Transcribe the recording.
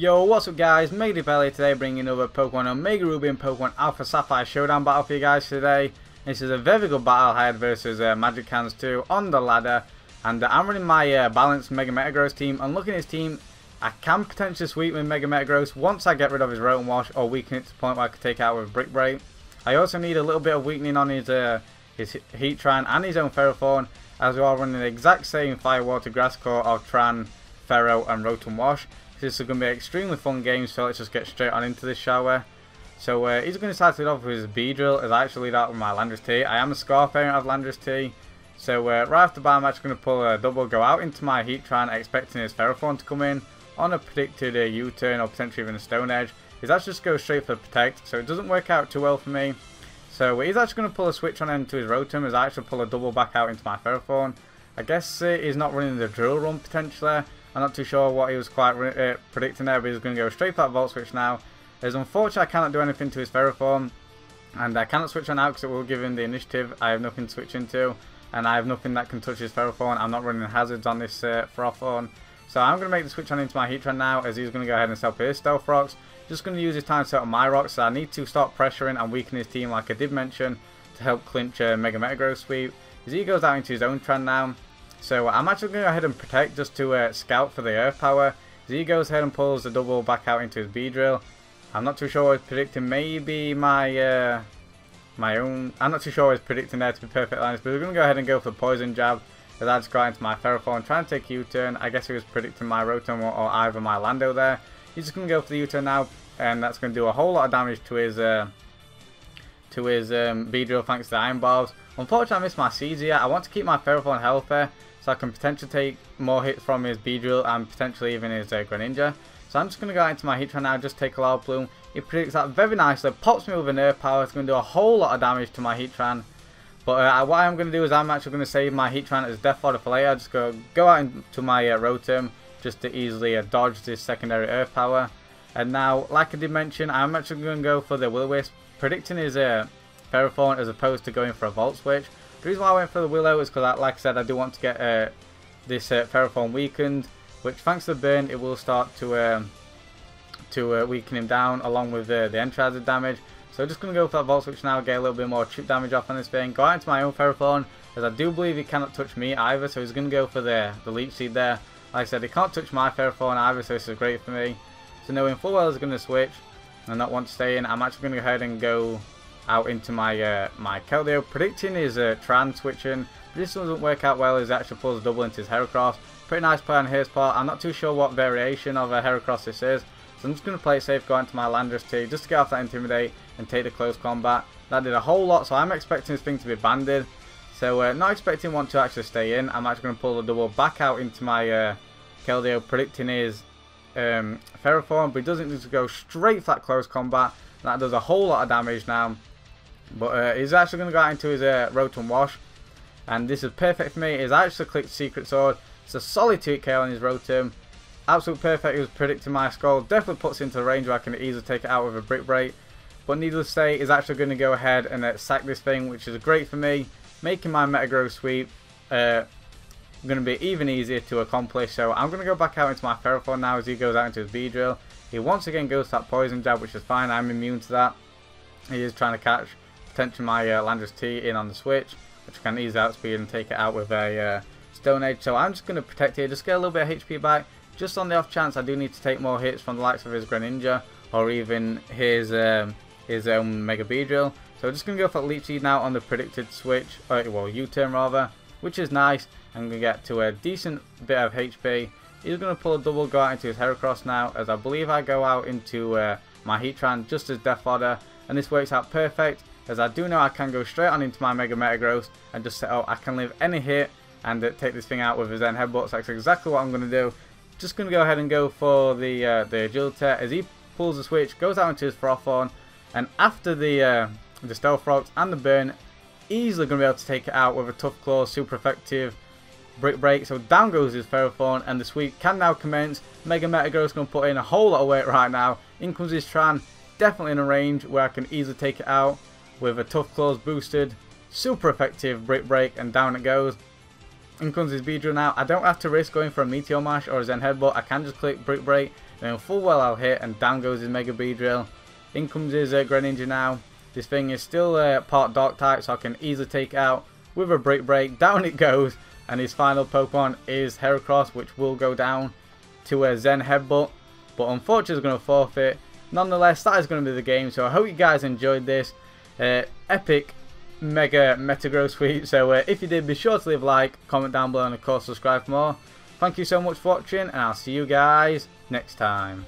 Yo, what's up guys, Belly today bringing another Pokemon Omega Ruby and Pokemon Alpha Sapphire Showdown battle for you guys today. This is a very good battle I had versus Magic Cans 2 on the ladder. And I'm running my balanced Mega Metagross team, and looking at his team, I can potentially sweep with Mega Metagross once I get rid of his Rotom Wash or weaken it to the point where I could take it out with Brick Break. I also need a little bit of weakening on his Heatran and his own Ferrothorn, as we are running the exact same Fire, Water, Grass Core of Tran, Ferro and Rotom Wash. This is going to be extremely fun game, so let's just get straight on into this, shall we? So he's going to start it off with his Beedrill, as I actually lead out with my Landorus T. I am a Scarf variant of Landorus T. So right off the bat, I'm actually going to pull a double, go out into my Heatran, expecting his Ferrothorn to come in on a predicted U-turn or potentially even a Stone Edge. He's actually just go straight for Protect, so it doesn't work out too well for me. So he's actually going to pull a switch on into his Rotom, as I actually pull a double back out into my Ferrothorn. I guess he's not running the Drill Run potentially. I'm not too sure what he was quite predicting there, but he's going to go straight for that Volt Switch now. As unfortunately, I cannot do anything to his Ferrothorn, and I cannot switch on out because it will give him the initiative. I have nothing to switch into, and I have nothing that can touch his Ferrothorn. I'm not running hazards on this Ferrothorn. So I'm going to make the switch on into my Heatran now, as he's going to go ahead and sell for his Stealth Rocks. Just going to use his time to set up my rocks, so I need to start pressuring and weaken his team like I did mention to help clinch Mega Metagross sweep. As he goes out into his own Tran now. So I'm actually going to go ahead and Protect just to scout for the Earth Power. As he goes ahead and pulls the double back out into his Beedrill. I'm not too sure what he's predicting. Maybe my own. I'm not too sure what he's predicting there, to be perfectly honest. But we're going to go ahead and go for the Poison Jab. As I just got into my Ferrothorn, trying to take a U-turn. I guess he was predicting my Rotom or either my Lando there. He's just going to go for the U-turn now, and that's going to do a whole lot of damage to his Beedrill thanks to the Iron Barbs. Unfortunately, I missed my Seeds here. I want to keep my Ferrothorn healthy, so I can potentially take more hits from his Beedrill and potentially even his Greninja. So I'm just going to go into my Heatran now, just take a Loud Plume. He predicts that very nicely, pops me with an Earth Power. It's going to do a whole lot of damage to my Heatran. But what I'm going to do is I'm actually going to save my Heatran as Death Fodder for later. Just go out into my Rotom just to easily dodge this secondary Earth Power. And now, like I did mention, I'm actually going to go for the Will-O-Wisp, predicting his Ferrothorn as opposed to going for a Volt Switch. The reason why I went for the Willow is because, like I said, I do want to get this Ferrothorn weakened, which thanks to the burn, it will start to weaken him down along with the Entry damage. So I'm just going to go for that Volt Switch now, get a little bit more chip damage off on this thing, go out into my own Ferrothorn, as I do believe he cannot touch me either, so he's going to go for the Leech Seed there. Like I said, he can't touch my Ferrothorn either, so this is great for me. So knowing full well he's going to switch and not want to stay in, I'm actually going to go ahead and go out into my my Keldeo, predicting his Tran switching. But this doesn't work out well, as he actually pulls a double into his Heracross. Pretty nice play on his part. I'm not too sure what variation of a Heracross this is, so I'm just going to play it safe, go into my Landorus T just to get off that Intimidate and take the close combat. That did a whole lot, so I'm expecting this thing to be banded. So not expecting one to actually stay in. I'm actually going to pull the double back out into my Keldeo, predicting his Ferrothorn, but he doesn't need to go straight for that close combat. That does a whole lot of damage now. But he's actually going to go out into his Rotom Wash, and this is perfect for me. He's actually clicked Secret Sword. It's a solid 2k on his Rotom. Absolute perfect. He was predicting my Skull. Definitely puts into the range where I can easily take it out with a Brick Break. But needless to say, he's actually going to go ahead and sack this thing, which is great for me, making my Metagross sweep going to be even easier to accomplish. So I'm going to go back out into my Ferrothorn now as he goes out into his Beedrill. He once again goes to that Poison Jab, which is fine. I'm immune to that. He is trying to catch potentially my Landorus T in on the switch, which I can easily outspeed and take it out with a Stone Edge. So I'm just going to protect here, just get a little bit of HP back, just on the off chance I do need to take more hits from the likes of his Greninja or even his own Mega Beedrill. So I'm just going to go for Leech Seed now on the predicted switch, well, U-turn rather, which is nice. I'm going to get to a decent bit of HP. He's going to pull a double, go out into his Heracross now, as I believe I go out into my Heatran just as Death Fodder, and this works out perfect, as I do know I can go straight on into my Mega Metagross and just set up. I can live any hit and take this thing out with his Zen Headbutt. So that's exactly what I'm going to do. Just going to go ahead and go for the Agility as he pulls the switch, goes out into his Ferrothorn, and after the Stealth Rocks and the burn, easily going to be able to take it out with a Tough Claw, super effective Brick Break. So down goes his Ferrothorn, and the sweep can now commence. Mega Metagross going to put in a whole lot of weight right now. In comes his Tran, definitely in a range where I can easily take it out with a Tough Claws boosted, super effective Brick Break, and down it goes. In comes his Beedrill now. I don't have to risk going for a Meteor Mash or a Zen Headbutt. I can just click Brick Break. Then full well I'll hit, and down goes his Mega Beedrill. In comes his Greninja now. This thing is still part Dark type, so I can easily take it out with a Brick Break. Down it goes, and his final Pokemon is Heracross, which will go down to a Zen Headbutt. But unfortunately it's going to forfeit. Nonetheless, that is going to be the game, so I hope you guys enjoyed this epic mega Metagross sweep. So if you did, be sure to leave a like, comment down below, and of course subscribe for more. Thank you so much for watching, and I'll see you guys next time.